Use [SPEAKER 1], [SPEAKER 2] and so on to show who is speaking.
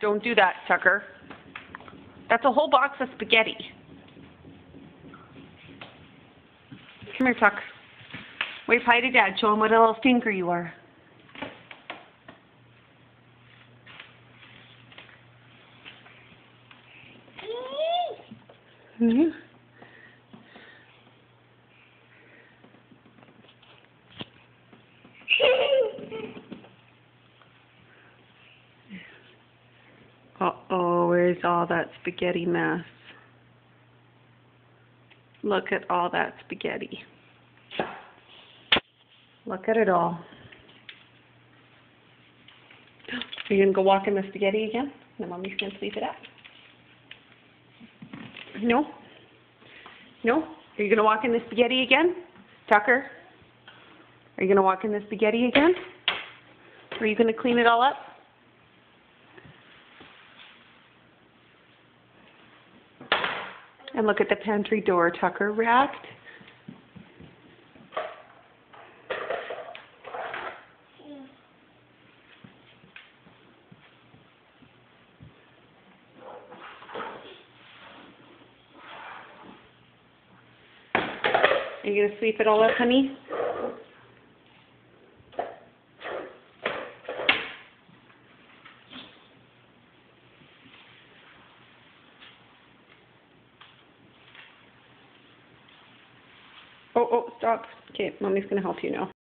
[SPEAKER 1] Don't do that, Tucker. That's a whole box of spaghetti. Come here, Tuck. Wave hi to Dad. Show him what a little stinker you are. Mm-hmm. Uh-oh, where's all that spaghetti mess? Look at all that spaghetti. Look at it all. Are you going to go walk in the spaghetti again? No, Mommy's going to sweep it up. No? No? Are you going to walk in the spaghetti again? Tucker? Are you going to walk in the spaghetti again? Are you going to clean it all up? And look at the pantry door, Tucker, wrapped. Are you going to sweep it all up, honey? Oh, stop. Okay, Mommy's going to help you now.